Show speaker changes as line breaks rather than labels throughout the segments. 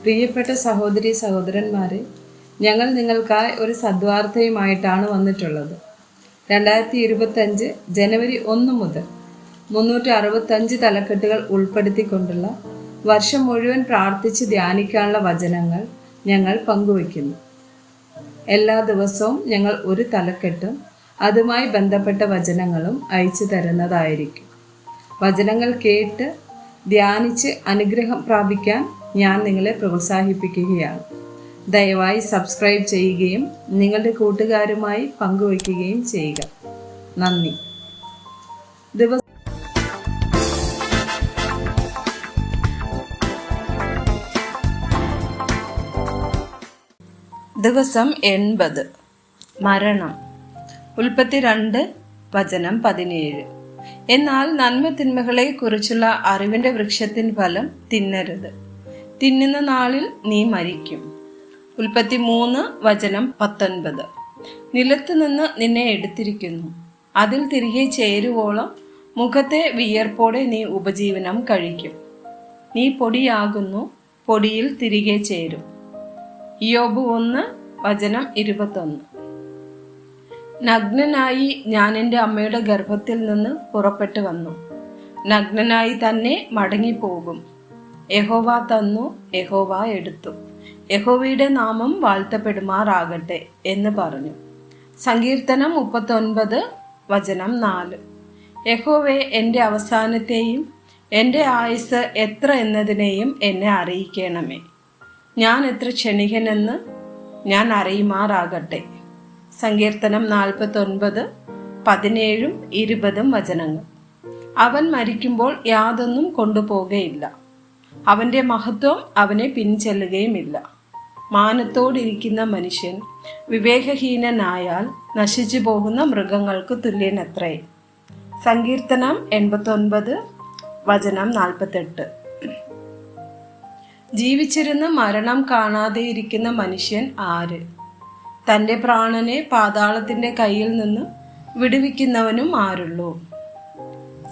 പ്രിയപ്പെട്ട സഹോദരി സഹോദരന്മാരെ, ഞങ്ങൾ നിങ്ങൾക്കായി ഒരു സദ്വാർത്തയുമായിട്ടാണ് വന്നിട്ടുള്ളത്. 2025 ജനുവരി 1 മുതൽ 365 തലക്കെട്ടുകൾ ഉൾപ്പെടുത്തിക്കൊണ്ടുള്ള വർഷം മുഴുവൻ പ്രാർത്ഥിച്ച് ധ്യാനിക്കാനുള്ള വചനങ്ങൾ ഞങ്ങൾ പങ്കുവയ്ക്കുന്നു. എല്ലാ ദിവസവും ഞങ്ങൾ ഒരു തലക്കെട്ടും അതുമായി ബന്ധപ്പെട്ട വചനങ്ങളും അയച്ചു തരുന്നതായിരിക്കും. വചനങ്ങൾ കേട്ട് ധ്യാനിച്ച് അനുഗ്രഹം പ്രാപിക്കാൻ ഞാൻ നിങ്ങളെ പ്രോത്സാഹിപ്പിക്കുകയാണ്. ദയവായി സബ്സ്ക്രൈബ് ചെയ്യുകയും നിങ്ങളുടെ കൂട്ടുകാരുമായി പങ്കുവയ്ക്കുകയും ചെയ്യുക. നന്ദി. ദിവസം 80. മരണം. ഉൽപ്പത്തി 2 വചനം 17. എന്നാൽ നന്മ തിന്മകളെ കുറിച്ചുള്ള അറിവിന്റെ വൃക്ഷത്തിൻ ഫലം തിന്നരുത്, തിന്നുന്ന നാളിൽ നീ മരിക്കും. ഉൽപ്പത്തി 3 വചനം 19. നിലത്തു നിന്ന് നിന്നെ എടുത്തിരിക്കുന്നു, അതിൽ തിരികെ ചേരുവോളം മുഖത്തെ വിയർപ്പോടെ നീ ഉപജീവനം കഴിക്കും. നീ പൊടിയാകുന്നു, പൊടിയിൽ തിരികെ ചേരും. ഇയ്യോബ് 1 വചനം 21. നഗ്നനായി ഞാൻ എൻ്റെ അമ്മയുടെ ഗർഭത്തിൽ നിന്ന് പുറപ്പെട്ടു വന്നു, നഗ്നനായി തന്നെ മടങ്ങിപ്പോകും. യഹോവ തന്നു, യഹോവ എടുത്തു, യഹോവയുടെ നാമം വാഴ്ത്തപ്പെടുമാറാകട്ടെ എന്ന് പറഞ്ഞു. സങ്കീർത്തനം 39 വചനം 4. യഹോവേ, എൻ്റെ അവസാനത്തെയും എൻ്റെ ആയുസ് എത്ര എന്നതിനെയും എന്നെ അറിയിക്കണമേ. ഞാൻ എത്ര ക്ഷണികനെന്ന് ഞാൻ അറിയുമാറാകട്ടെ. സങ്കീർത്തനം 49 17 20 വചനങ്ങൾ. അവൻ മരിക്കുമ്പോൾ യാതൊന്നും കൊണ്ടുപോകുകയില്ല, അവൻ്റെ മഹത്വം അവനെ പിൻചെല്ലുകയുമില്ല. മാനത്തോടിരിക്കുന്ന മനുഷ്യൻ വിവേകഹീനനായാൽ നശിച്ചു പോകുന്ന മൃഗങ്ങൾക്ക് തുല്യനത്രേ. സങ്കീർത്തനം 89 വചനം 48. ജീവിച്ചിരുന്ന് മരണം കാണാതെ ഇരിക്കുന്ന മനുഷ്യൻ ആര്? തൻ്റെ പ്രാണനെ പാതാളത്തിൻ്റെ കയ്യിൽ നിന്ന് വിടുവിക്കുന്നവനും ആരുള്ളൂ?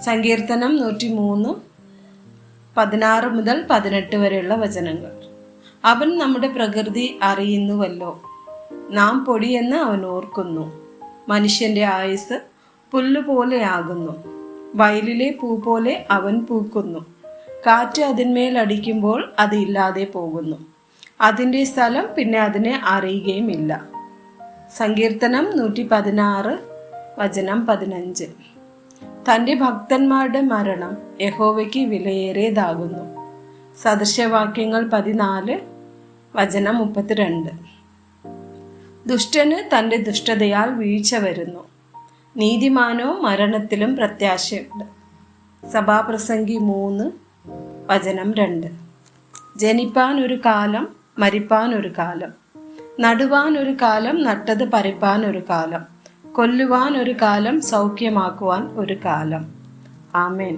സങ്കീർത്തനം 103 16 മുതൽ 18 വരെയുള്ള വചനങ്ങൾ. അവൻ നമ്മുടെ പ്രകൃതി അറിയുന്നുവല്ലോ, നാം പൊടിയെന്ന് അവൻ ഓർക്കുന്നു. മനുഷ്യൻ്റെ ആയുസ് പുല്ലുപോലെയാകുന്നു, വയലിലെ പൂ പോലെ അവൻ പൂക്കുന്നു. കാറ്റ് അതിന്മേൽ അടിക്കുമ്പോൾ അത് ഇല്ലാതെ പോകുന്നു, അതിൻ്റെ സ്ഥലം പിന്നെ അതിനെ അറിയുകയുമില്ല. സങ്കീർത്തനം 116 വചനം 15. തൻ്റെ ഭക്തന്മാരുടെ മരണം യഹോവയ്ക്ക് വിലയേറിയതാകുന്നു. സദൃശവാക്യങ്ങൾ 14 വചനം 32. ദുഷ്ടന് തൻ്റെ ദുഷ്ടതയാൽ വീഴ്ച വരുന്നു, നീതിമാനോ മരണത്തിലും പ്രത്യാശയുണ്ട്. സഭാപ്രസംഗി 3 വചനം 2. ജനിപ്പാൻ ഒരു കാലം, മരിപ്പാൻ ഒരു കാലം, നടുവാൻ ഒരു കാലം, നട്ടത് പറിപ്പാൻ ഒരു കാലം, കൊല്ലുവാൻ ഒരു കാലം, സൗഖ്യമാക്കുവാൻ ഒരു കാലം. ആമേൻ.